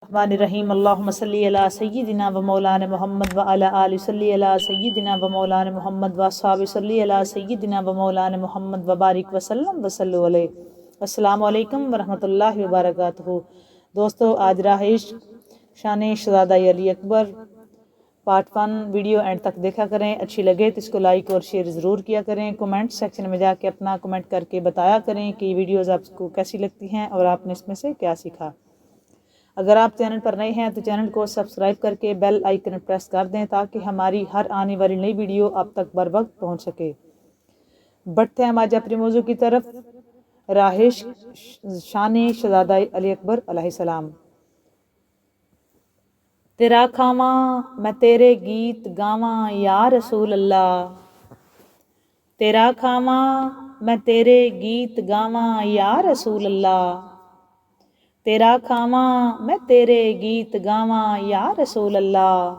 الرحمن الرحیم اللہم صلی علی سیدنا و مولانا محمد و علی آل صلی علی سیدنا و مولانا محمد و اصحاب صلی علی سیدنا و مولانا محمد و بارک وسلم وصلو علیہ۔ السلام علیکم ورحمۃ اللہ وبرکاتہ۔ دوستو، آج راہ عشق شان شہزادہ علی اکبر پارٹ 1 ویڈیو اینڈ تک دیکھا کریں۔ اچھی لگے تو اس کو لائک اور شیئر ضرور کیا کریں۔ کمنٹ سیکشن میں جا کے اپنا کمنٹ کر کے بتایا کریں کہ یہ ویڈیوز آپ کو کیسی لگتی ہیں اور آپ نے اس میں سے کیا سیکھا۔ اگر آپ چینل پر نئے ہیں تو چینل کو سبسکرائب کر کے بیل آئیکن پریس کر دیں تاکہ ہماری ہر آنے والی نئی ویڈیو آپ تک بر وقت پہنچ سکے۔ بڑھتے ہیں ہم آج اپنے موضوع کی طرف، راہ عشق شان شہزادہ علی اکبر علیہ السلام۔ تیرا کھاواں میں تیرے گیت گاواں یا رسول اللہ، تیرا کھاواں میں تیرے گیت گاواں یا رسول اللہ، تیرا کھاواں میں تیرے گیت گاواں یا رسول اللہ،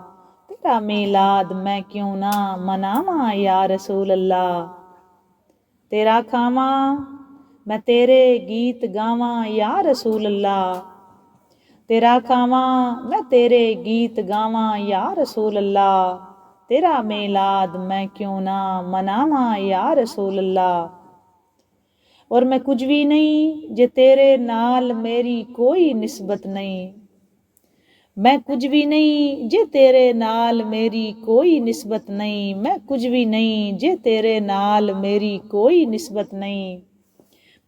تیرا میلاد میں کیوں نہ مناواں یا رسول اللہ، تیرا کھاواں میں تیرے گیت گاواں یا رسول اللہ، تیرا کھاواں میں تیرے گیت گاواں یا رسول اللہ، تیرا میلاد میں کیوں نہ مناواں یا رسول اللہ۔ اور میں کچھ بھی نہیں جے تیرے نال میری کوئی نسبت نہیں، میں کچھ بھی نہیں جے تیرے نال میری کوئی نسبت نہیں، میں کچھ بھی نہیں جے تیرے نال میری کوئی نسبت نہیں،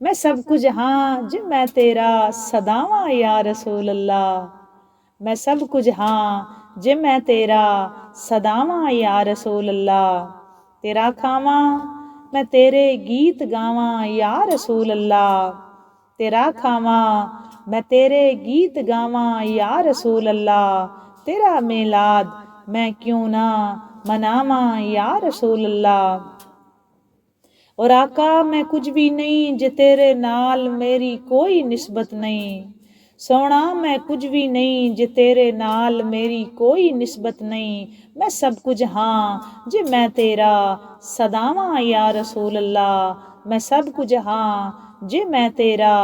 میں سب کچھ ہاں جے میں تیرا صداواں یا رسول اللہ، میں سب کچھ ہاں جے میں تیرا صداواں یا رسول اللہ، تیرا کھاواں میں تیرے گیت گاواں یا رسول اللہ، تیرا کھاواں میں تیرے گیت گاواں یا رسول اللہ، تیرا میلاد میں کیوں نہ مناواں یا رسول اللہ۔ اور آقا میں کچھ بھی نہیں جے تیرے نال میری کوئی نسبت نہیں، سونا میں کچھ بھی نہیں جے تیرے نال میری کوئی نسبت نہیں، میں سب کچھ ہاں جے میں تیرا صداواں یا رسول اللہ، میں سب کچھ ہاں جے میں تیرا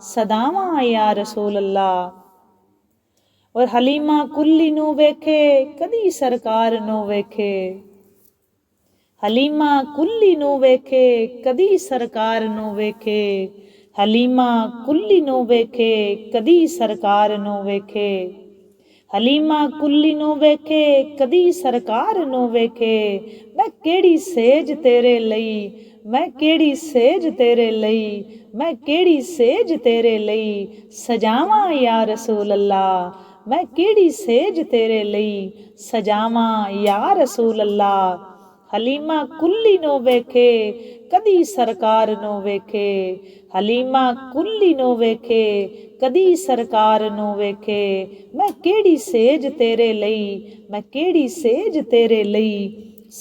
صداواں یا رسول اللہ۔ اور حلیمہ کلی نو ویکھے کدی سرکار نو ویکھے، حلیمہ کلی نو ویکھے کدی سرکار نو ویکھے، حلیمہ کلی نو ویکھے کدی سرکار نو ویکھے، حلیمہ کلی نو ویکھے کدی سرکار نو ویکھے، میں کیڑی سیج تیرے لئی، میں کیڑی سیج تیرے لئی، میں کیڑی سیج تیرے لئی سجاواں یا رسول اللہ، میں کیڑی سیج تیرے لئی سجاواں یا رسول اللہ۔ حلیمہ کلی نو ویکھے کدی سرکار نو ویکھے، حلیمہ کلی نو ویکھے کدی سرکار نو ویکھے، میں کیڑی سیج تیرے لئی، میں کیڑی سیج تیرے لئی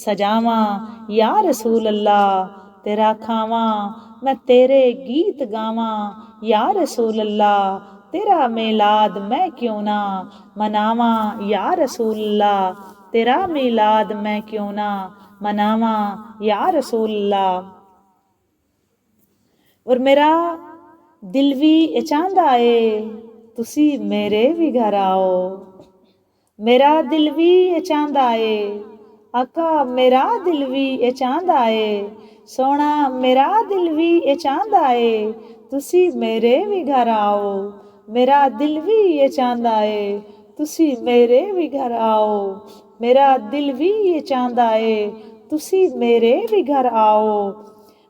سجاواں یا رسول اللہ، تیرا کھاواں میں تیرے گیت گاواں یا رسول اللہ، تیرا میلاد میں کیوں نہ مناواں یا رسول اللہ، تیرا میلاد میں کیوں نہ مناواں یا رسول اللہ۔ اور میرا دل بھی یہ چاہندا ہے تسی میرے بھی گھر آؤ، میرا دل بھی یہ چاہندا ہے آقا، میرا دل بھی یہ چاہندا ہے سونا، میرا دل بھی یہ چاہندا ہے تسی میرے بھی گھر آؤ، میرا دل بھی یہ چاہندا ہے تسی میرے بھی گھر آؤ، میرا دل بھی یہ چاہندا ہے تسی میرے بھی گھر آؤ،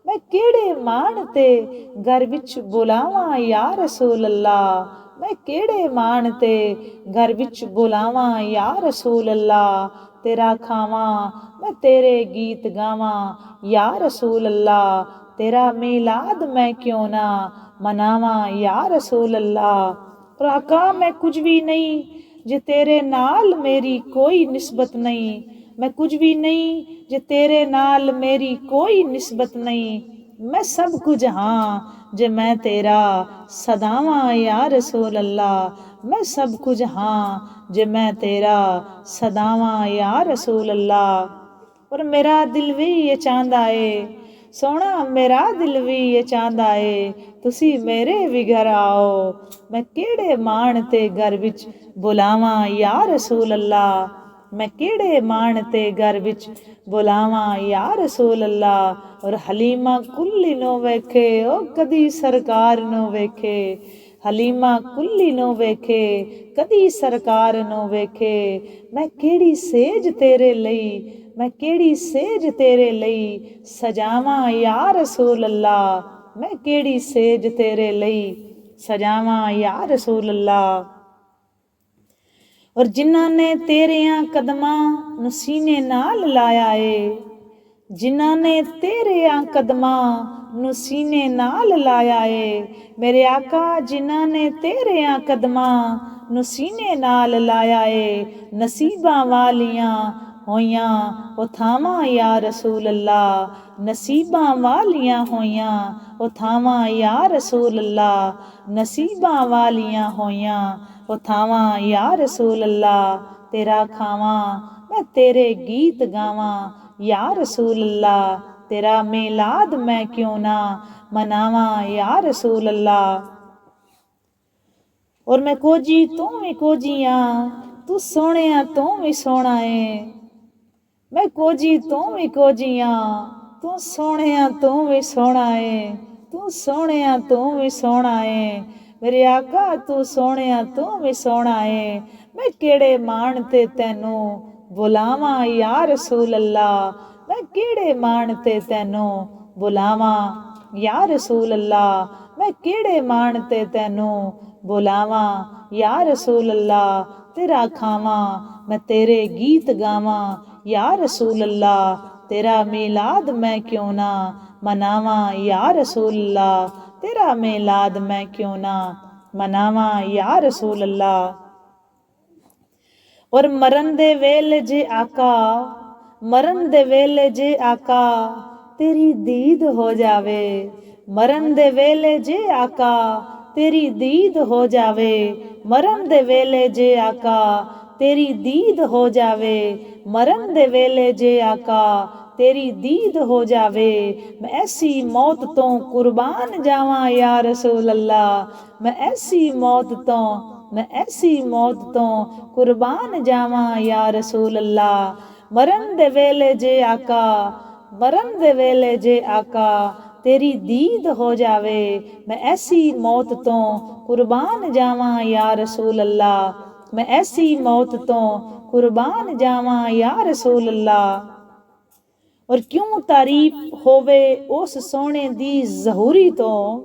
میں کیڑے مان تے گھر وچ بلاواں یا رسول اللہ، میں کیڑے مان تے گھر وچ بلاواں یا رسول اللہ، تیرا کھاواں میں تیرے گیت گاواں یا رسول اللہ، تیرا میلاد میں کیوں نہ مناواں یا رسول اللہ۔ اور آقا میں کچھ بھی نہیں جے تیرے نال میری کوئی نسبت نہیں، میں کچھ بھی نہیں جے تیرے نال میری کوئی نسبت نہیں، میں سب کچھ ہاں جے میں تیرا صداواں یا رسول اللہ، میں سب کچھ ہاں جے میں تیرا صداواں یا رسول اللہ۔ اور میرا دل بھی یہ چاہندا ہے ਸੋਹਣਾ ਮੇਰਾ ਦਿਲ ਵੀ ਇਹ ਚਾਹੁੰਦਾ ਏ ਤੁਸੀਂ ਮੇਰੇ ਵੀ ਘਰ ਆਓ। ਮੈਂ ਕਿਹੜੇ ਮਾਣ ਤੇ ਘਰ ਵਿੱਚ ਬੁਲਾਵਾਂ ਯਾ ਰਸੂਲ ਅੱਲਾ। ਮੈਂ ਕਿਹੜੇ ਮਾਣ ਤੇ ਘਰ ਵਿੱਚ ਬੁਲਾਵਾਂ ਯਾ ਰਸੂਲ ਅੱਲਾ। ਔਰ ਹਲੀਮਾ ਕੁੱਲੀ ਨੂੰ ਵੇਖੇ ਉਹ ਕਦੀ ਸਰਕਾਰ ਨੂੰ ਵੇਖੇ। ਹਲੀਮਾ ਕੁੱਲੀ ਨੂੰ ਵੇਖੇ ਕਦੀ ਸਰਕਾਰ ਨੂੰ ਵੇਖੇ। ਮੈਂ ਕਿਹੜੀ ਸੇਜ ਤੇਰੇ ਲਈ ਮੈਂ ਕਿਹੜੀ ਸੇਜ ਤੇਰੇ ਲਈ ਸਜਾਵਾਂ ਯਾ ਰਸੂਲ ਅੱਲਾ। ਮੈਂ ਕਿਹੜੀ ਸੇਜ ਤੇਰੇ ਲਈ ਸਜਾਵਾਂ ਯਾ ਰਸੂਲ ਅੱਲਾ। ਔਰ ਜਿਨ੍ਹਾਂ ਨੇ ਤੇਰਿਆਂ ਕਦਮਾਂ ਨੂੰ ਸੀਨੇ ਨਾਲ ਲਾਇਆ ਏ ਜਿਨ੍ਹਾਂ ਨੇ ਤੇਰਿਆਂ ਕਦਮਾਂ ਨੂੰ ਸੀਨੇ ਨਾਲ ਲਾਇਆ ਏ ਮੇਰੇ ਆਕਾ ਜਿਨ੍ਹਾਂ ਨੇ ਤੇਰਿਆਂ ਕਦਮਾਂ ਨੂੰ ਸੀਨੇ ਨਾਲ ਲਾਇਆ ਏ ਨਸੀਬਾਂ ਵਾਲੀਆਂ ਹੋਈਆਂ ਉਹ ਥਾਵਾਂ ਯਾ ਰਸੂਲ ਅੱਲਾ। ਨਸੀਬਾਂ ਵਾਲੀਆਂ ਹੋਈਆਂ ਉਹ ਥਾਵਾਂ ਯਾ ਰਸੂਲ ਅੱਲਾ। ਨਸੀਬਾਂ ਵਾਲੀਆਂ ਹੋਈਆਂ ਉਹ ਥਾਵਾਂ ਯਾ ਰਸੂਲ ਅੱਲਾ। ਤੇਰਾ ਖਾਵਾਂ ਮੈਂ ਤੇਰੇ ਗੀਤ ਗਾਵਾਂ ਯਾ ਰਸੂਲ ਅੱਲਾ। ਤੇਰਾ ਮੀਲਾਦ ਮੈਂ ਕਿਉਂ ਨਾ ਮਨਾਵਾਂ ਯਾ ਰਸੂਲ ਅੱਲਾ। ਔਰ ਮੈਂ ਕੋਜੀ ਤੂੰ ਵੀ ਕੋਜੀਆਂ ਤੂੰ ਸੋਹਣਿਆ ਤੂੰ ਵੀ ਸੋਹਣਾ ਏ। ਮੈਂ ਕੋਜੀ ਤੂੰ ਵੀ ਕੋਜੀਆਂ ਤੂੰ ਸੋਹਣਿਆ ਤੂੰ ਵੀ ਸੋਹਣਾ ਏ। ਤੂੰ ਸੋਹਣਿਆ ਤੂੰ ਵੀ ਸੋਹਣਾ ਏ ਮੇਰੇ ਆਕਾ ਤੂੰ ਸੋਹਣਿਆ ਤੂੰ ਵੀ ਸੋਹਣਾ ਏ। ਮੈਂ ਕਿਹੜੇ ਮਾਣ ਤੇ ਤੈਨੂੰ ਬੁਲਾਵਾਂ ਯਾ ਰਸੂਲ ਅੱਲਾ। ਮੈਂ ਕਿਹੜੇ ਮਾਣ ਤੇ ਤੈਨੂੰ ਬੁਲਾਵਾਂ ਯਾ ਰਸੂਲ ਅੱਲਾ। ਮੈਂ ਕਿਹੜੇ ਮਾਣ ਤੇ ਤੈਨੂੰ ਬੁਲਾਵਾਂ ਯਾ ਰਸੂਲ ਅੱਲਾ। ਤੇਰਾ ਖਾਵਾਂ ਮੈਂ ਤੇਰੇ ਗੀਤ ਗਾਵਾਂ ਯਾ ਰਸੂਲ ਅੱਲਾ। ਤੇਰਾ ਮੀਲਾਦ ਮੈਂ ਕਿਉਂ ਨਾ ਮਨਾਵਾਂ ਯਾ ਰਸੂਲ ਅੱਲਾ। ਤੇਰਾ ਮੀਲਾਦ ਮੈਂ ਕਿਉਂ ਨਾ ਮਨਾਵਾਂ ਯਾ ਰਸੂਲ ਅੱਲਾ। ਔਰ ਮਰਨ ਦੇ ਵੇਲੇ ਜੇ ਆਕਾ ਮਰਨ ਦੇ ਵੇਲੇ ਜੇ ਆਕਾ ਤੇਰੀ ਦੀਦ ਹੋ ਜਾਵੇ। ਮਰਨ ਦੇ ਵੇਲੇ ਜੇ ਆਕਾ ਤੇਰੀ ਦੀਦ ਹੋ ਜਾਵੇ। ਮਰਨ ਦੇ ਵੇਲੇ ਜੇ ਆਕਾ ਤੇਰੀ ਦੀਦ ਹੋ ਜਾਵੇ। ਮਰਨ ਦੇ ਵੇਲੇ ਜੇ ਆਕਾ ਤੇਰੀ ਦੀਦ ਹੋ ਜਾਵੇ। ਮੈਂ ਐਸੀ ਮੌਤ ਤੋਂ ਕੁਰਬਾਨ ਜਾਵਾਂ ਯਾ ਰਸੂਲ ਅੱਲਾ। ਮੈਂ ਐਸੀ ਮੌਤ ਤੋਂ ਕੁਰਬਾਨ ਜਾਵਾਂ ਯਾ ਰਸੂਲ ਅੱਲਾ। ਮਰਨ ਦੇ ਵੇਲੇ ਜੇ ਆਕਾ ਮਰਨ ਦੇ ਵੇਲੇ ਜੇ ਆਕਾ ਤੇਰੀ ਦੀਦ ਹੋ ਜਾਵੇ। ਮੈਂ ਐਸੀ ਮੌਤ ਤੋਂ ਕੁਰਬਾਨ ਜਾਵਾਂ ਯਾ ਰਸੂਲ ਅੱਲਾ। ਮੈਂ ਐਸੀ ਮੌਤ ਤੋਂ ਕੁਰਬਾਨ ਜਾਵਾਂ ਯਾ ਰਸੂਲ ਅੱਲਾ। ਔਰ ਕਿਉਂ ਤਾਰੀਫ ਹੋਵੇ ਉਸ ਸੋਹਣੇ ਦੀ ਜ਼ਹੂਰੀ ਤੋਂ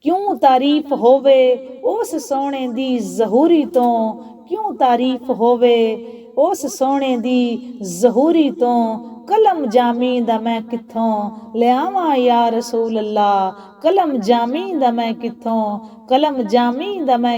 ਕਿਉਂ ਤਾਰੀਫ ਹੋਵੇ ਉਸ ਸੋਹਣੇ ਦੀ ਜ਼ਹੂਰੀ ਤੋਂ। ਕਿਉਂ ਤਾਰੀਫ ਹੋਵੇ ਉਸ ਸੋਹਣੇ ਦੀ ਜ਼ਹੂਰੀ ਤੋਂ। ਕਲਮ ਜਾਮੀ ਦਾ ਮੈਂ ਕਿੱਥੋਂ ਲਿਆਵਾਂ ਯਾ ਰਸੂਲ ਅੱਲਾ। ਕਲਮ ਜਾਮੀ ਦਾ ਮੈਂ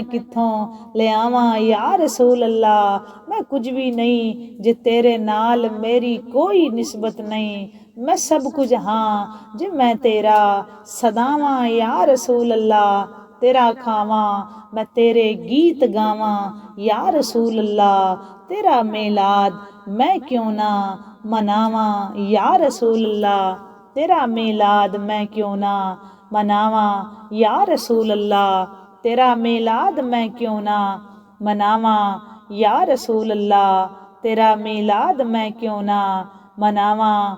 ਕਿੱਥੋਂ ਲਿਆਵਾਂ ਯਾ ਰਸੂਲ ਅੱਲਾ। ਮੈਂ ਕੁਝ ਵੀ ਨਹੀਂ ਜੇ ਤੇਰੇ ਨਾਲ ਮੇਰੀ ਕੋਈ ਨਿਸਬਤ ਨਹੀਂ। ਮੈਂ ਸਭ ਕੁਝ ਹਾਂ ਜੇ ਮੈਂ ਤੇਰਾ ਸਦਾਵਾਂ ਯਾ ਰਸੂਲ ਅੱਲਾ। ਤੇਰਾ ਖਾਵਾਂ ਮੈਂ ਤੇਰੇ ਗੀਤ ਗਾਵਾਂ ਯਾ ਰਸੂਲ ਅੱਲਾ। ਤੇਰਾ ਮੀਲਾਦ ਮੈਂ ਕਿਉਂ ਨਾ ਮਨਾਵਾਂ ਯਾ ਰਸੂਲ ਅੱਲਾ। ਤੇਰਾ ਮੀਲਾਦ ਮੈਂ ਕਿਉਂ ਨਾ ਮਨਾਵਾਂ ਯਾ ਰਸੂਲ ਅੱਲਾ। ਤੇਰਾ ਮੀਲਾਦ ਮੈਂ ਕਿਉਂ ਨਾ ਮਨਾਵਾਂ ਯਾ ਰਸੂਲ ਅੱਲਾ। ਤੇਰਾ ਮੀਲਾਦ ਮੈਂ ਕਿਉਂ ਨਾ ਮਨਾਵਾਂ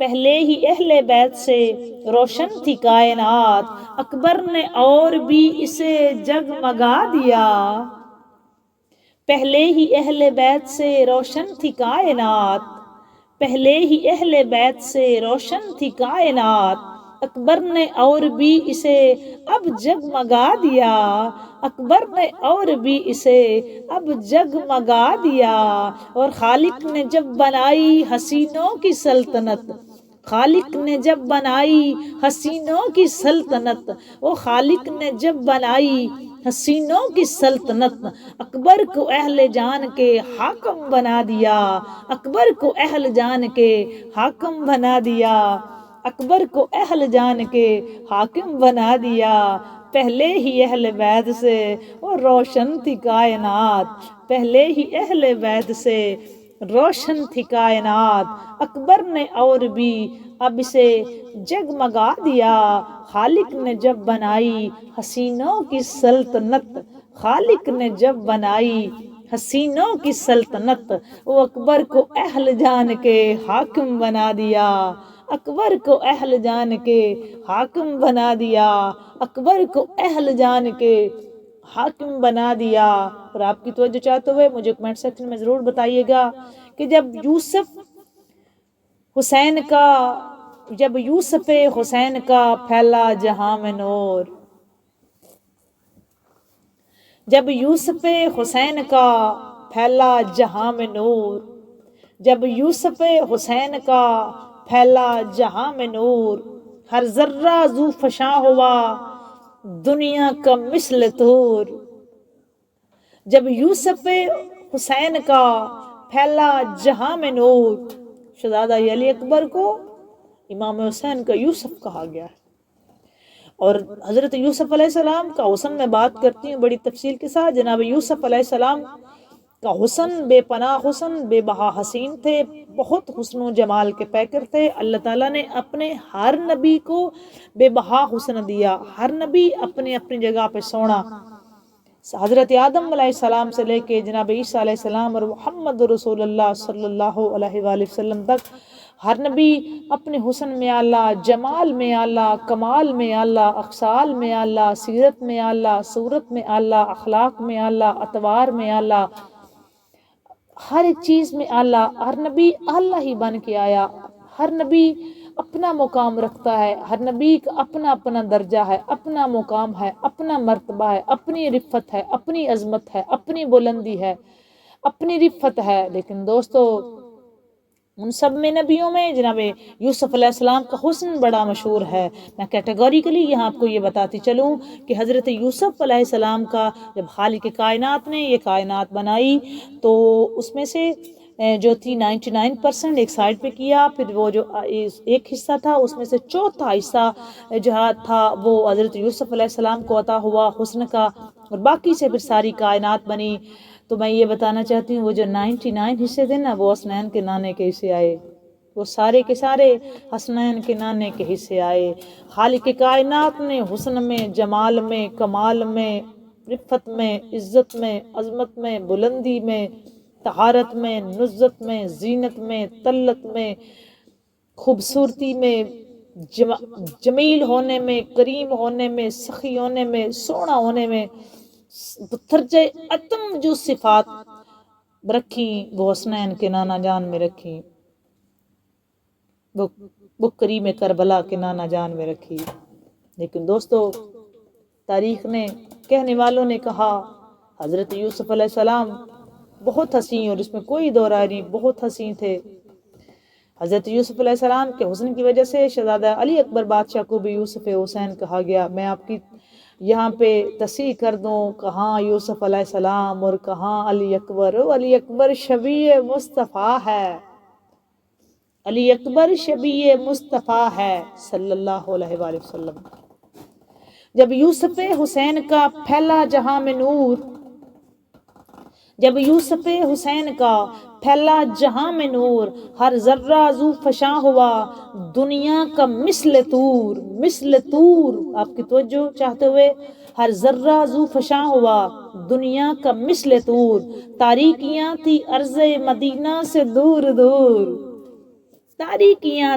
پہلے ہی اہل بیت سے روشن تھی کائنات، اکبر نے اور بھی اسے جگمگا دیا۔ پہلے ہی اہل بیت سے روشن تھی کائنات، پہلے ہی اہل بیت سے روشن تھی کائنات، اکبر نے اور بھی اسے اب جگمگا دیا، اکبر نے اور بھی اسے اب جگمگا دیا۔ اور خالق نے جب بنائی حسینوں کی سلطنت، خالق نے جب بنائی حسینوں کی سلطنت، وہ خالق نے جب بنائی حسینوں کی سلطنت، اکبر کو اہل جان کے حاکم بنا دیا، اکبر کو اہل جان کے حاکم بنا دیا، اکبر کو اہل جان کے حاکم بنا دیا۔ پہلے ہی اہل بیت سے وہ روشن تھی کائنات، پہلے ہی اہل بیت سے روشن تھی کائنات، اکبر نے اور بھی اب اسے جگمگا دیا۔ خالق نے جب بنائی حسینوں کی سلطنت، خالق نے جب بنائی حسینوں کی سلطنت، وہ اکبر کو اہل جان کے حاکم بنا دیا، اکبر کو اہل جان کے حاکم بنا دیا، اکبر کو اہل جان کے حاکم بنا دیا۔ اور آپ کی توجہ چاہتے ہوئے مجھے کمنٹ سیکشن میں ضرور بتائیے گا کہ جب یوسف حسین کا پھیلا جہاں میں نور، جب یوسف حسین کا پھیلا جہاں میں نور، جب یوسف حسین کا پھیلا جہاں میں نور، ہر ذرہ ذو فشاں ہوا دنیا کا مثل طور، جب یوسف حسین کا پھیلا جہاں میں نور۔ شہزادہ علی اکبر کو امام حسین کا یوسف کہا گیا ہے، اور حضرت یوسف علیہ السلام کا حسن میں بات کرتی ہوں بڑی تفصیل کے ساتھ۔ جناب یوسف علیہ السلام کا حسن بے پناہ حسن، بے بہا حسین تھے، بہت حسن و جمال کے پیکر تھے۔ اللہ تعالیٰ نے اپنے ہر نبی کو بے بہا حسن دیا، ہر نبی اپنی اپنی جگہ پہ سونا۔ حضرت آدم علیہ السلام سے لے کے جناب عیسیٰ علیہ السلام اور محمد رسول اللہ صلی اللہ علیہ وآلہ وسلم تک ہر نبی اپنے حسن میں اعلیٰ، جمال میں اعلیٰ، کمال میں اعلیٰ، اخصال میں اعلیٰ، سیرت میں اعلیٰ، صورت میں اعلیٰ، اخلاق میں اعلیٰ، اطوار میں اعلیٰ، ہر ایک چیز میں اعلیٰ۔ ہر نبی اعلیٰ ہی بن کے آیا، ہر نبی اپنا مقام رکھتا ہے، ہر نبی کا اپنا اپنا درجہ ہے، اپنا مقام ہے، اپنا مرتبہ ہے، اپنی رفت ہے، اپنی عظمت ہے، اپنی بلندی ہے، اپنی رفت ہے۔ لیکن دوستو ان سب میں نبیوں میں جناب یوسف علیہ السلام کا حسن بڑا مشہور ہے۔ میں کیٹیگوریکلی یہاں آپ کو یہ بتاتی چلوں کہ حضرت یوسف علیہ السلام کا جب خالق کائنات نے یہ کائنات بنائی تو اس میں سے جو تھی 99% ایک سائڈ پہ کیا، پھر وہ جو ایک حصہ تھا اس میں سے چوتھا حصہ جہاں تھا وہ حضرت یوسف علیہ السلام کو عطا ہوا حسن کا، اور باقی سے پھر ساری کائنات بنی۔ تو میں یہ بتانا چاہتی ہوں وہ جو 99 حصے تھے نا وہ حسنین کے نانے کے حصے آئے، وہ سارے کے سارے حسنین کے نانے کے حصے آئے۔ خالق کائنات نے حسن میں، جمال میں، کمال میں، رفت میں، عزت میں، عظمت میں، بلندی میں، طہارت میں، نزت میں، زینت میں، طلت میں، خوبصورتی میں، جمیل ہونے میں، کریم ہونے میں، سخی ہونے میں، سونا ہونے میں، درجہ اتم جو صفات رکھی وہ حسنین کے نانا جان میں رکھی، وہ کریم کربلا کے نانا جان میں رکھی۔ لیکن دوستو تاریخ نے، کہنے والوں نے کہا حضرت یوسف علیہ السلام بہت حسین، اور اس میں کوئی دو رائے نہیں، بہت حسین تھے۔ حضرت یوسف علیہ السلام کے حسن کی وجہ سے شہزادہ علی اکبر بادشاہ کو بھی یوسف حسین کہا گیا۔ میں آپ کی یہاں پہ تصحیح کر دوں، کہاں یوسف علیہ السلام اور کہاں علی اکبر۔ علی اکبر شبیہ مصطفیٰ ہے، علی اکبر شبیہ مصطفیٰ ہے صلی اللہ علیہ وآلہ وسلم۔ جب یوسف حسین کا پھیلا جہاں میں نور، جب یوسف حسین کا پھیلا جہاں میں نور، ہر ذرہ ذو فشاں ہوا دنیا کا مثل طور، مثل طور۔ آپ کی توجہ چاہتے ہوئے، ہر ذرہ ذو فشاں ہوا دنیا کا مثل طور، تاریکیاں تھی عرض مدینہ سے دور دور، تاریکیاں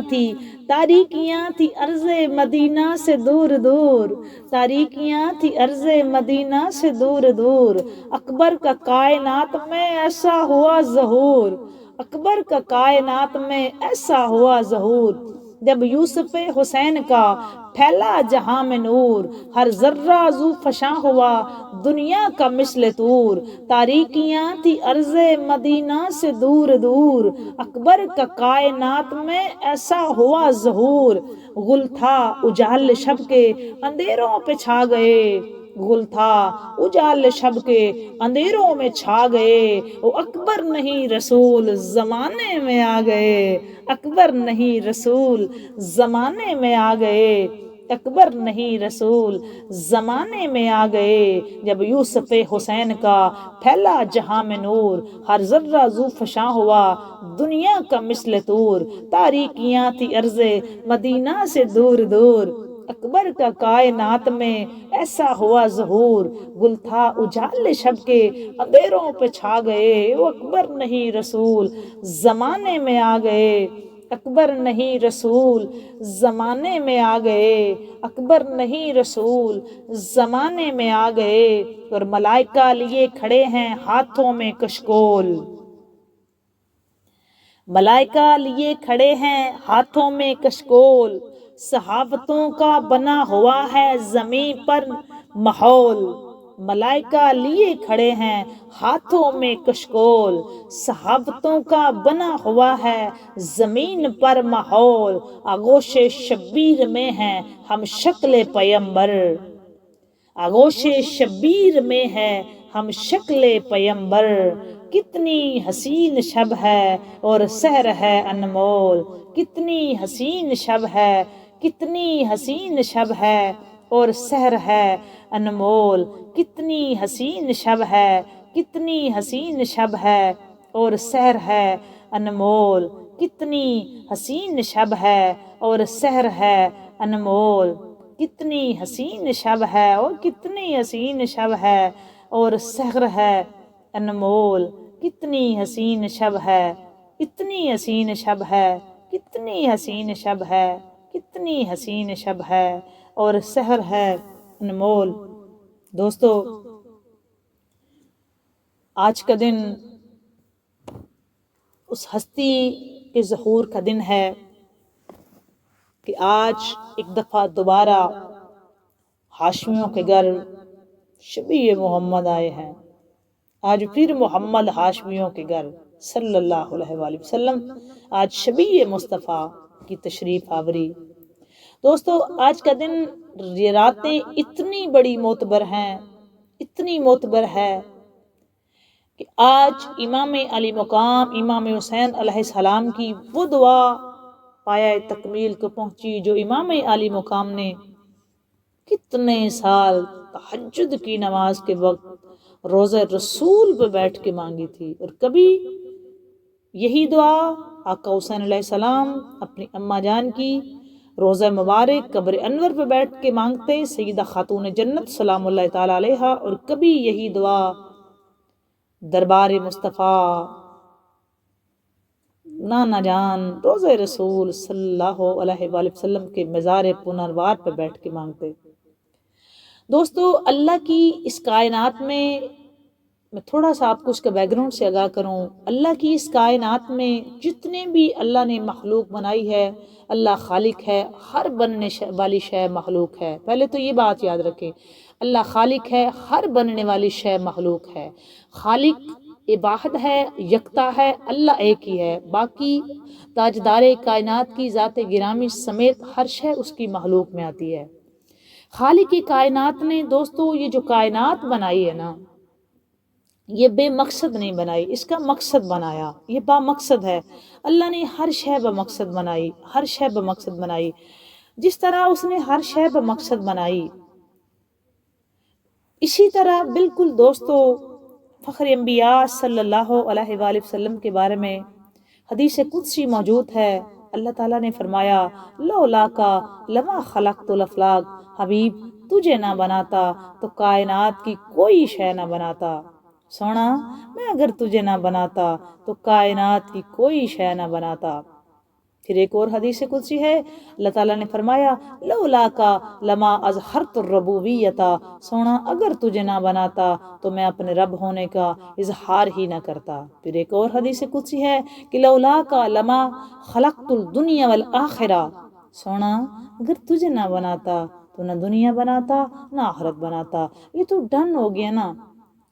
تھی عرض مدینہ سے دور دور، تاریکیاں تھی عرض مدینہ سے دور دور، اکبر کا کائنات میں ایسا ہوا ظہور، اکبر کا کائنات میں ایسا ہوا ظہور، جب یوسف حسین کا پھیلا جہاں میں نور، ہر ذرہ ذو فشاں ہوا دنیا کا مثل طور، تاریکیاں تھی عرض مدینہ سے دور دور، اکبر کا کائنات میں ایسا ہوا ظہور، گل تھا اجال شب کے اندھیروں پہ چھا گئے، گل تھا اجال شب کے اندھیروں میں چھا گئے، وہ اکبر نہیں رسول زمانے میں آ گئے، اکبر نہیں رسول زمانے میں آ گئے، اکبر نہیں رسول زمانے میں آ گئے، جب یوسف حسین کا پھیلا جہاں میں نور، ہر ذرہ ذو فشاں ہوا دنیا کا مثل طور، تاریکیاں تھی عرض مدینہ سے دور دور، اکبر کا کائنات میں ایسا ہوا ظہور، گل تھا اجال شب کے اندھیروں پہ چھا گئے، وہ اکبر نہیں رسول زمانے میں آ گئے، اکبر نہیں رسول زمانے میں آ گئے، اکبر نہیں رسول زمانے میں آ گئے، اور ملائکہ لیے کھڑے ہیں ہاتھوں میں کشکول، ملائکہ لیے کھڑے ہیں ہاتھوں میں کشکول، صحافتوں کا بنا ہوا ہے زمین پر ماحول، ملائکہ لیے کھڑے ہیں ہاتھوں میں کشکول، صحافتوں کا بنا ہوا ہے زمین پر ماحول، آغوش شبیر میں ہیں ہم شکل پیمبر، آغوش شبیر میں ہے ہم شکل پیمبر، کتنی حسین شب ہے اور سحر ہے انمول، کتنی حسین شب ہے، کتنی حسین شب ہے اور سحر ہے انمول، کتنی حسین شب ہے، کتنی حسین شب ہے اور سحر ہے انمول، کتنی حسین شب ہے اور سحر ہے انمول، کتنی حسین شب ہے اور کتنی حسین شب ہے اور سحر ہے انمول، کتنی حسین شب ہے، اتنی حسین شب ہے، کتنی حسین شب ہے، کتنی حسین شب ہے اور سحر ہے انمول۔ دوستو، آج کا دن اس ہستی کے ظہور کا دن ہے کہ آج ایک دفعہ دوبارہ ہاشمیوں کے گھر شبیہ محمد آئے ہیں، آج پھر محمد ہاشمیوں کے گھر صلی اللہ علیہ وآلہ وسلم، آج شبیہ مصطفیٰ کی تشریف آوری۔ دوستو، آج کا دن، یہ راتیں اتنی بڑی معتبر ہیں، اتنی معتبر ہے کہ آج امام علی مقام امام حسین علیہ السلام کی وہ دعا پایہ تکمیل کو پہنچی جو امام علی مقام نے کتنے سال تہجد کی نماز کے وقت روزہ رسول پہ بیٹھ کے مانگی تھی، اور کبھی یہی دعا آقا حسین علیہ السلام اپنی اماں جان کی روزہ مبارک قبر انور پہ بیٹھ کے مانگتے، سیدہ خاتون جنت سلام اللہ تعالی علیہا، اور کبھی یہی دعا دربار مصطفیٰ نانا جان روزہ رسول صلی اللہ علیہ وآلہ وسلم کے مزار پنروار پہ بیٹھ کے مانگتے۔ دوستو، اللہ کی اس کائنات میں تھوڑا سا آپ کو اس کا بیک گراؤنڈ سے آگاہ کروں، اللہ کی اس کائنات میں جتنے بھی اللہ نے مخلوق بنائی ہے، اللہ خالق ہے، ہر بننے والی شے مخلوق ہے۔ پہلے تو یہ بات یاد رکھیں، اللہ خالق ہے، ہر بننے والی شے مخلوق ہے، خالق واحد ہے، یکتا ہے، اللہ ایک ہی ہے، باقی تاجدار کائنات کی ذات گرامی سمیت ہر شے اس کی مخلوق میں آتی ہے۔ خالق کائنات نے دوستو یہ جو کائنات بنائی ہے نا، یہ بے مقصد نہیں بنائی، اس کا مقصد بنایا، یہ با مقصد ہے۔ اللہ نے ہر شے بمقصد بنائی، ہر شے بمقصد بنائی، جس طرح اس نے ہر شے بمقصد بنائی، اسی طرح بالکل دوستو فخر انبیاء صلی اللہ علیہ وآلہ وسلم کے بارے میں حدیث قدسی موجود ہے۔ اللہ تعالیٰ نے فرمایا، لولا کا لما خلقت الافلاق، حبیب تجھے نہ بناتا تو کائنات کی کوئی شے نہ بناتا، سونا میں اگر تجھے نہ بناتا تو کائنات کی کوئی شے نہ بناتا۔ پھر ایک اور حدیث قدسی ہے، اللہ تعالیٰ نے فرمایا لولا کا لما اظہرت الربوبیتا، سونا اگر تجھے نہ بناتا تو میں اپنے رب ہونے کا اظہار ہی نہ کرتا۔ پھر ایک اور حدیث قدسی ہے کہ لولا کا لما خلقت الدنیا والآخرہ، سونا اگر تجھے نہ بناتا تو نہ دنیا بناتا نہ آخرت بناتا۔ یہ تو ڈن ہو گیا نا،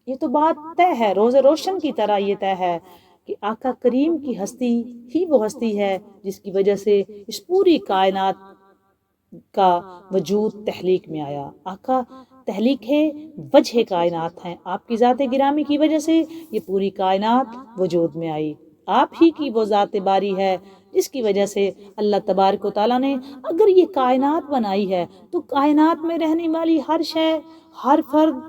یہ تو بات طے ہے، روز روشن کی طرح یہ طے ہے کہ آقا کریم کی ہستی ہی وہ ہستی ہے جس کی وجہ سے اس پوری کائنات کا وجود تخلیق میں آیا۔ آقا تخلیق ہے، وجہ کائنات ہیں، آپ کی ذات گرامی کی وجہ سے یہ پوری کائنات وجود میں آئی۔ آپ ہی کی وہ ذات باری ہے جس کی وجہ سے اللہ تبارک و تعالیٰ نے اگر یہ کائنات بنائی ہے تو کائنات میں رہنے والی ہر شے، ہر فرد،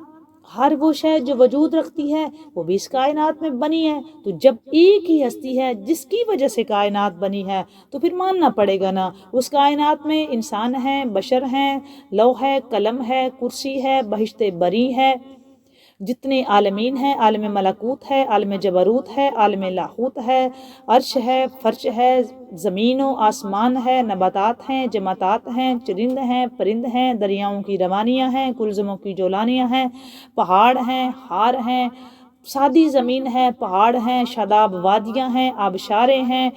ہر وہ شے جو وجود رکھتی ہے وہ بھی اس کائنات میں بنی ہے۔ تو جب ایک ہی ہستی ہے جس کی وجہ سے کائنات بنی ہے تو پھر ماننا پڑے گا نا اس کائنات میں انسان ہیں، بشر ہیں، لوح ہے، قلم ہے، کرسی ہے، بہشت بری ہے، جتنے عالمین ہیں، عالم ملکوت ہے، عالم جبروت ہے، عالم لاہوت ہے، عرش ہے، فرش ہے، زمین و آسمان ہے، نباتات ہیں، جمادات ہیں، چرند ہیں، پرند ہیں، دریاؤں کی روانیاں ہیں، کلزموں کی جولانیاں ہیں، پہاڑ ہیں، ہار ہیں، سادی زمین ہے، پہاڑ ہیں، شاداب وادیاں ہیں، آبشاریں ہیں،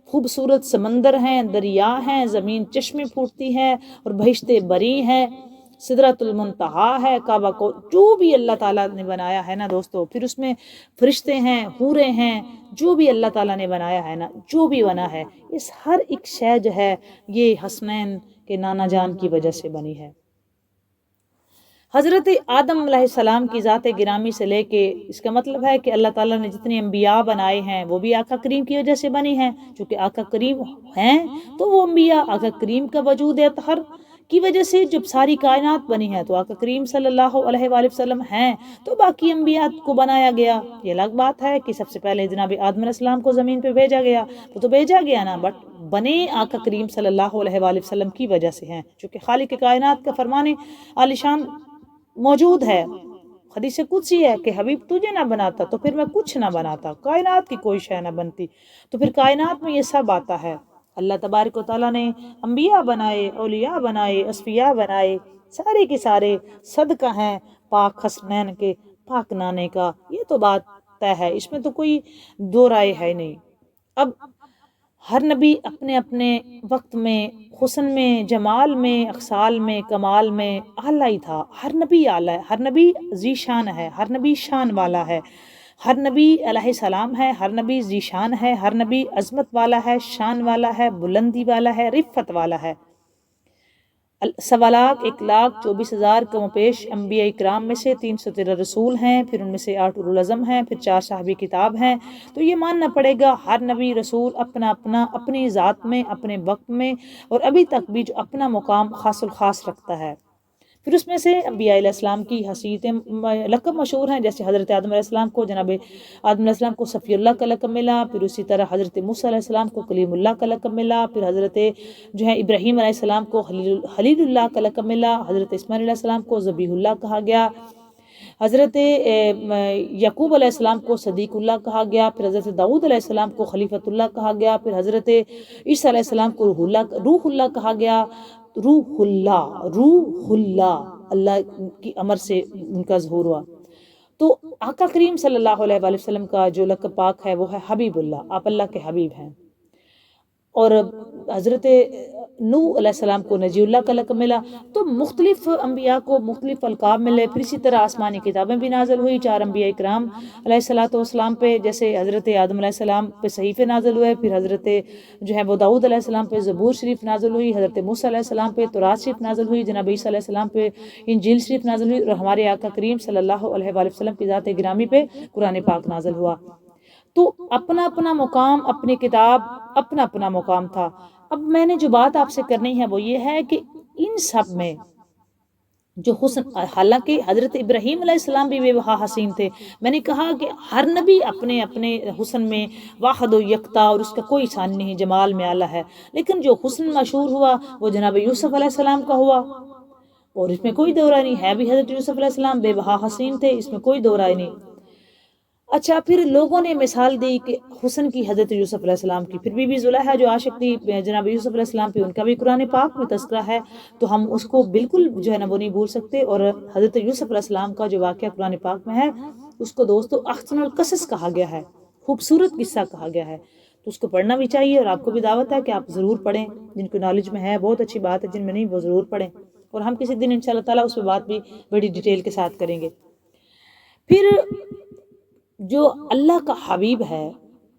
خوبصورت سمندر ہیں، دریا ہیں، زمین چشمے پھوٹتی ہے اور بہشت بری ہیں، سدرۃ المنتہا ہے، کعبہ کو جو بھی اللہ تعالیٰ نے بنایا ہے نا دوستو، پھر اس میں فرشتے ہیں، حوریں ہیں، جو بھی اللہ تعالیٰ نے بنایا ہے نا، جو بھی بنا ہے، اس ہر ایک شے جو ہے یہ حسنین کے نانا جان کی وجہ سے بنی ہے۔ حضرت آدم علیہ السلام کی ذات گرامی سے لے کے، اس کا مطلب ہے کہ اللہ تعالیٰ نے جتنے انبیاء بنائے ہیں وہ بھی آقا کریم کی وجہ سے بنی ہیں، چونکہ آقا کریم ہیں تو وہ انبیاء آقا کریم کا وجود اطہر کی وجہ سے جب ساری کائنات بنی ہے، تو آقا کریم صلی اللہ علیہ وآلہ وسلم ہیں تو باقی انبیاء کو بنایا گیا۔ یہ الگ بات ہے کہ سب سے پہلے جناب آدم علیہ السلام کو زمین پہ بھیجا گیا تو بھیجا گیا نا، بٹ بنے آقا کریم صلی اللہ علیہ وآلہ وسلم کی وجہ سے ہیں، چونکہ خالق کائنات کا فرمان عالیشان موجود ہے۔ حدیث قدسی ہے کہ حبیب تجھے نہ بناتا تو پھر میں کچھ نہ بناتا، کائنات کی کوئی شے نہ بنتی، تو پھر کائنات میں یہ سب آتا ہے۔ اللہ تبارک و تعالیٰ نے انبیاء بنائے، اولیاء بنائے، اصفیاء بنائے، سارے کے سارے صدقہ ہیں پاک حسنین کے پاک نانے کا، یہ تو بات طے ہے، اس میں تو کوئی دو رائے ہے نہیں۔ اب ہر نبی اپنے اپنے وقت میں حسن میں، جمال میں، اخصال میں، کمال میں اعلیٰ ہی تھا۔ ہر نبی اعلیٰ ہے، ہر نبی ذی شان ہے، ہر نبی شان والا ہے، ہر نبی علیہ السلام ہے، ہر نبی ذی شان ہے، ہر نبی عظمت والا ہے، شان والا ہے، بلندی والا ہے، رفت والا ہے۔ 1,24,000 کم و بیش انبیاء اکرام میں سے 313 رسول ہیں، پھر ان میں سے 8 اولو العزم ہیں، پھر 4 صحابی کتاب ہیں، تو یہ ماننا پڑے گا ہر نبی رسول اپنا اپنا اپنی ذات میں، اپنے وقت میں اور ابھی تک بھی جو اپنا مقام خاص الخاص رکھتا ہے۔ پھر اس میں سے انبیاء علیہ السلام کی حیثیتیں لقب مشہور ہیں، جیسے حضرت آدم علیہ السلام کو جناب آدم علیہ السلام کو صفی اللہ کا لقب ملا، پھر اسی طرح حضرت موسیٰ علیہ السلام کو کلیم اللہ کا لقب ملا، پھر حضرت جو ہے ابراہیم علیہ السلام کو خلیل اللہ کا لقب ملا، حضرت اسماعیل علیہ السلام کو ذبیح اللہ کہا گیا، حضرت یعقوب علیہ السلام کو صدیق اللہ کہا گیا، پھر حضرت داؤد علیہ السلام کو خلیفۃ اللہ کہا گیا، پھر حضرت عیسیٰ علیہ السلام کو روح اللہ کہا گیا، روح اللہ، اللہ کی امر سے ان کا ظہور ہوا۔ تو آقا کریم صلی اللہ علیہ وآلہ وسلم کا جو لقب پاک ہے وہ ہے حبیب اللہ، آپ اللہ کے حبیب ہیں۔ اور حضرت نوح علیہ السلام کو نجی اللہ کا لقب ملا۔ تو مختلف انبیاء کو مختلف القاب ملے، پھر اسی طرح آسمانی کتابیں بھی نازل ہوئی 4 انبیاء اکرام علیہ السلام پہ، جیسے حضرت آدم علیہ السلام پہ صحیفے نازل ہوئے، پھر حضرت جو ہے وہ داؤد علیہ السلام پہ زبور شریف نازل ہوئی، حضرت موسیٰ علیہ السلام پہ تورات شریف نازل ہوئی، جناب عیسیٰ علیہ السلام پہ انجیل شریف نازل ہوئی، اور ہمارے آقا کریم صلی اللہ علیہ وآلہ وسلم کی ذات گرامی پہ قرآن پاک نازل ہوا۔ تو اپنا اپنا مقام، اپنی کتاب اپنا اپنا مقام تھا۔ اب میں نے جو بات آپ سے کرنی ہے وہ یہ ہے کہ ان سب میں جو حسن، حالانکہ حضرت ابراہیم علیہ السلام بھی بے بہا حسین تھے، میں نے کہا کہ ہر نبی اپنے اپنے حسن میں واحد و یکتا اور اس کا کوئی ثانی نہیں، جمال میں اعلیٰ ہے، لیکن جو حسن مشہور ہوا وہ جناب یوسف علیہ السلام کا ہوا، اور اس میں کوئی دو رائے نہیں، ہے بھی حضرت یوسف علیہ السلام بے بہا حسین تھے، اس میں کوئی دو رائے نہیں۔ اچھا، پھر لوگوں نے مثال دی کہ حسن کی حضرت یوسف علیہ السلام کی، پھر بی بی زلیخا جو عاشق تھی جناب یوسف علیہ السلام پہ، ان کا بھی قرآن پاک میں تذکرہ ہے، تو ہم اس کو بالکل جو ہے نا وہ نہیں بھول سکتے. اور حضرت یوسف علیہ السلام کا جو واقعہ قرآن پاک میں ہے اس کو دوستو احسن القصص کہا گیا ہے، خوبصورت قصہ کہا گیا ہے، تو اس کو پڑھنا بھی چاہیے. اور آپ کو بھی دعوت ہے کہ آپ ضرور پڑھیں، جن کو نالج میں ہے بہت اچھی بات ہے، جن میں نہیں وہ ضرور پڑھیں. اور ہم کسی دن انشاءاللہ تعالیٰ اس پہ بات بھی بڑی ڈیٹیل کے ساتھ کریں گے. پھر جو اللہ کا حبیب ہے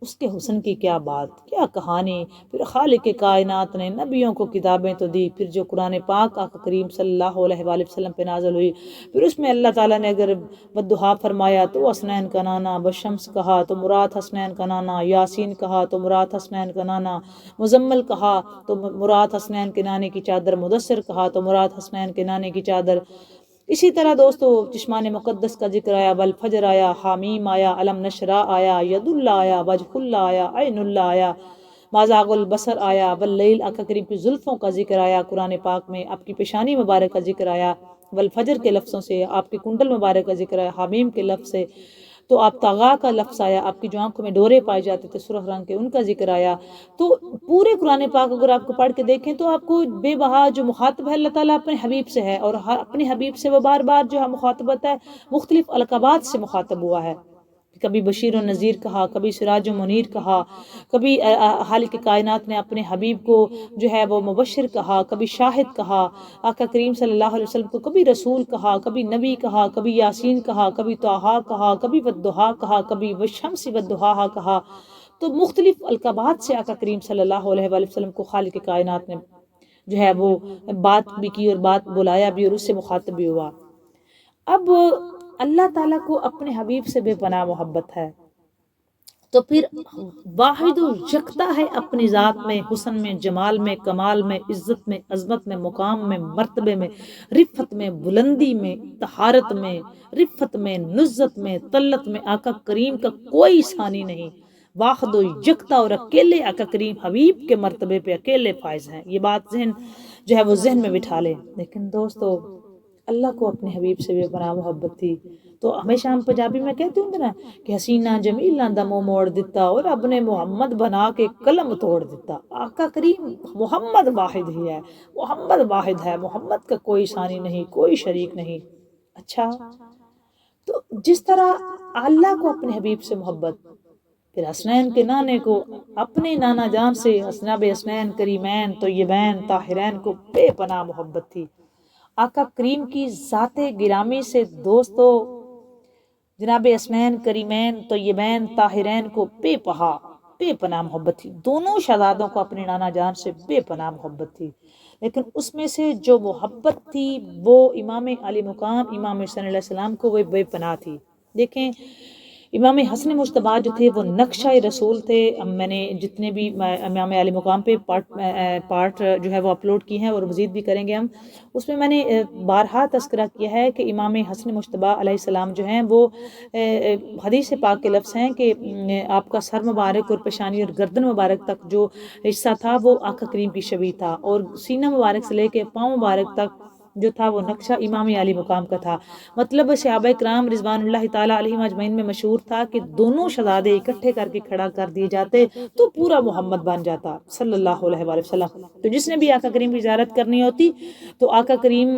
اس کے حسن کی کیا بات، کیا کہانی. پھر خالق کائنات نے نبیوں کو کتابیں تو دی، پھر جو قرآن پاک آقا کریم صلی اللہ علیہ وآلہ وسلم پہ نازل ہوئی، پھر اس میں اللہ تعالیٰ نے اگر والضحیٰ فرمایا تو حسنین کا نانا، والشمس کہا تو مراد حسنین کا نانا، یاسین کہا تو مراد حسنین کا نانا، مزمل کہا تو مراد حسنین کے نانے کی چادر، مدثر کہا تو مراد حسنین کے نانے کی چادر. اسی طرح دوستو چشمان مقدس کا ذکر آیا، والفجر آیا، حامیم آیا، علم نشرہ آیا، ید اللہ آیا، وجہ اللہ آیا، عین اللہ آیا، ما زاغ البصر آیا، واللیل آقا کریم کی زلفوں کا ذکر آیا قرآن پاک میں، آپ کی پیشانی مبارک کا ذکر آیا والفجر کے لفظوں سے، آپ کی کنڈل مبارک کا ذکر آیا حامیم کے لفظ سے، تو آپ طغا کا لفظ آیا، آپ کی جو آنکھوں میں ڈورے پائے جاتے تھے سرخ رنگ کے ان کا ذکر آیا. تو پورے قرآن پاک اگر آپ کو پڑھ کے دیکھیں تو آپ کو بے بہا جو مخاطب ہے اللہ تعالیٰ اپنے حبیب سے ہے، اور اپنے حبیب سے وہ بار بار جو ہے مخاطبت ہے مختلف القابات سے مخاطب ہوا ہے. کبھی بشیر و نذیر کہا، کبھی سراج و منیر کہا، کبھی خالق کائنات نے اپنے حبیب کو جو ہے وہ مبشر کہا، کبھی شاہد کہا آقا کریم صلی اللہ علیہ وسلم کو، کبھی رسول کہا، کبھی نبی کہا، کبھی یاسین کہا، کبھی طٰہٰ کہا، کبھی والضحیٰ کہا، کبھی والشمس والضحیٰ کہا. تو مختلف القابات سے آقا کریم صلی اللہ علیہ وآلہ وسلم کو خالق کائنات نے جو ہے وہ بات بھی کی اور بات بلایا بھی اور اس سے مخاطب بھی ہوا. اب اللہ تعالیٰ کو اپنے حبیب سے بے پناہ محبت ہے، تو پھر واحد و یکتا ہے اپنی ذات میں، حسن میں، جمال میں، کمال میں، عزت میں، عظمت میں، مقام میں، مرتبے میں، رفت میں، بلندی میں، طہارت میں، رفت میں، نزت میں، طلت میں آقا کریم کا کوئی ثانی نہیں. واحد و یکتا اور اکیلے آقا کریم حبیب کے مرتبے پہ اکیلے فائز ہیں. یہ بات ذہن جو ہے وہ ذہن میں بٹھا لیں. لیکن دوستو اللہ کو اپنے حبیب سے بے پناہ محبت تھی، تو ہمیشہ ہم پنجابی میں کہتے ہوں گے نا کہ حسینہ جمیلہ دا منہ موڑ دیتا اور رب نے محمد بنا کے قلم توڑ دیتا. آقا کریم محمد واحد ہی ہے، محمد واحد ہے، محمد کا کوئی ثانی نہیں، کوئی شریک نہیں. اچھا، تو جس طرح اللہ کو اپنے حبیب سے محبت، پھر حسنین کے نانے کو اپنے نانا جان سے جناب حسنین کریمین طیبین طاہرین کو بے پناہ محبت تھی. آقا کریم کی ذات گرامی سے دوستو جناب حسنین کریمین طیبین طاہرین کو بے پناہ محبت تھی. دونوں شہزادوں کو اپنے نانا جان سے بے پناہ محبت تھی، لیکن اس میں سے جو محبت تھی وہ امام علی مقام امام حسین علیہ السلام کو وہ بے پناہ تھی. دیکھیں امام حسن مجتبیٰ جو تھے وہ نقشہ رسول تھے. میں نے جتنے بھی امام علی مقام پہ پارٹ جو ہے وہ اپلوڈ کی ہیں اور مزید بھی کریں گے ہم، اس میں نے بارہا تذکرہ کیا ہے کہ امام حسن مجتبیٰ علیہ السلام جو ہیں وہ حدیث پاک کے لفظ ہیں کہ آپ کا سر مبارک اور پیشانی اور گردن مبارک تک جو حصہ تھا وہ آقا کریم کی شبیہ تھا، اور سینہ مبارک سے لے کے پاؤں مبارک تک جو تھا وہ نقشہ امام علی مقام کا تھا. مطلب صحابہ کرام رضوان اللہ تعالیٰ علیہم اجمعین میں مشہور تھا کہ دونوں شہزادے اکٹھے کر کے کھڑا کر دیے جاتے تو پورا محمد بن جاتا صلی اللہ علیہ وآلہ وسلم. تو جس نے بھی آقا کریم کی زیارت کرنی ہوتی تو آقا کریم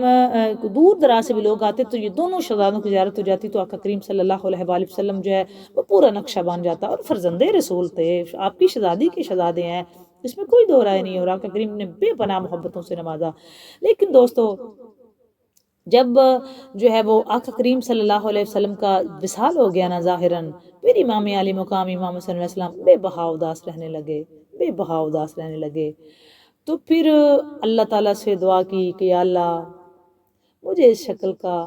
دور دراز سے بھی لوگ آتے تو یہ دونوں شہزادوں کی زیارت ہو جاتی، تو آقا کریم صلی اللہ علیہ وآلہ وسلم جو ہے وہ پورا نقشہ بن جاتا. اور فرزند رسول تھے، آپ کی شہزادی کے شہزادے ہیں، اس میں کوئی دو رائے نہیں، اور آقا کریم نے بے پناہ محبتوں سے نوازا. لیکن دوستو جب جو ہے وہ آقا کریم صلی اللہ علیہ وسلم کا وصال ہو گیا نا ظاہراً، پھر امام علی مقام امام حسین علیہ السلام بے بہا اداس رہنے لگے. تو پھر اللہ تعالیٰ سے دعا کی کہ یا اللہ مجھے اس شکل کا،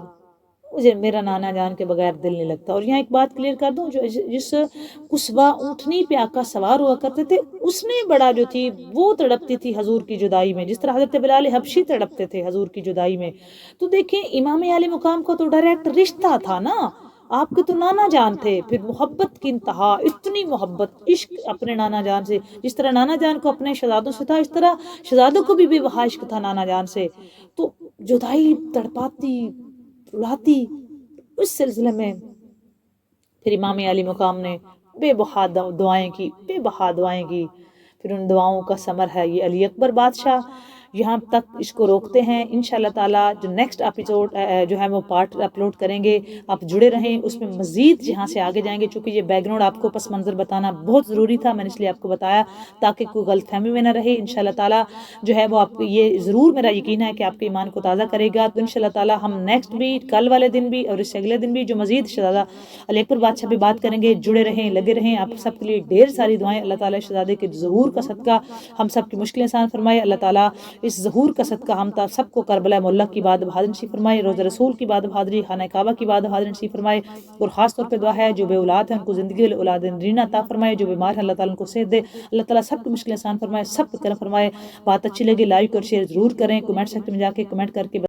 مجھے میرا نانا جان کے بغیر دل نہیں لگتا. اور یہاں ایک بات کلیئر کر دوں، جو جس قصبہ اونٹنی پہ آقا سوار ہوا کرتے تھے اس نے بڑا جو تھی وہ تڑپتی تھی حضور کی جدائی میں، جس طرح حضرت بلال حبشی تڑپتے تھے حضور کی جدائی میں. تو دیکھیں امام علی مقام کو تو ڈائریکٹ رشتہ تھا نا، آپ کے تو نانا جان تھے. پھر محبت کی انتہا، اتنی محبت عشق اپنے نانا جان سے، جس طرح نانا جان کو اپنے شہزادوں سے تھا اس طرح شہزادوں کو بھی بے بہا عشق تھا نانا جان سے. تو جدائی تڑپاتی رلاتی، اس سلسلے میں پھر امام علی مقام نے بے بہا دعائیں کی، بے بہا دعائیں کی، پھر ان دعاؤں کا ثمر ہے یہ علی اکبر بادشاہ۔ یہاں تک اس کو روکتے ہیں، انشاءاللہ تعالیٰ جو نیکسٹ ایپیسوڈ جو ہے وہ پارٹ اپلوڈ کریں گے، آپ جڑے رہیں، اس میں مزید جہاں سے آگے جائیں گے، چونکہ یہ بیک گراؤنڈ آپ کو پس منظر بتانا بہت ضروری تھا، میں نے اس لیے آپ کو بتایا تاکہ کوئی غلط فہمی میں نہ رہے۔ انشاءاللہ تعالیٰ جو ہے وہ آپ یہ ضرور میرا یقین ہے کہ آپ کے ایمان کو تازہ کرے گا۔ تو انشاءاللہ تعالیٰ ہم نیکسٹ بھی، کل والے دن بھی اور اس سے اگلے دن بھی جو مزید شہزادہ علی اکبر بادشاہ بھی بات کریں گے، جڑے رہیں، لگے رہیں، آپ سب کے لیے ڈھیر ساری دعائیں، اللہ تعالیٰ شہزادے کے ظہور کا صدقہ ہم سب کی مشکلیں آسان فرمائے، اللہ تعالیٰ اس ظہور کا صدقہ ہم سب کو کربلا معلیٰ کی بعد بہادر نصیب فرمائے، روزہ رسول کی بعد بہادری، خانہ کعبہ کی بعد بہادری نصیب فرمائے، اور خاص طور پہ دعا ہے جو بے اولاد ہیں ان کو زندگی اولاد رینا عطا فرمائے، جو بیمار ہیں اللہ تعالیٰ ان کو صحت دے، اللہ تعالیٰ سب کی مشکلیں آسان فرمائے، سب کو کرم فرمائے۔ بات اچھی لگی لائک اور شیئر ضرور کریں، کمنٹ سیکشن میں جا کے کمنٹ کر کے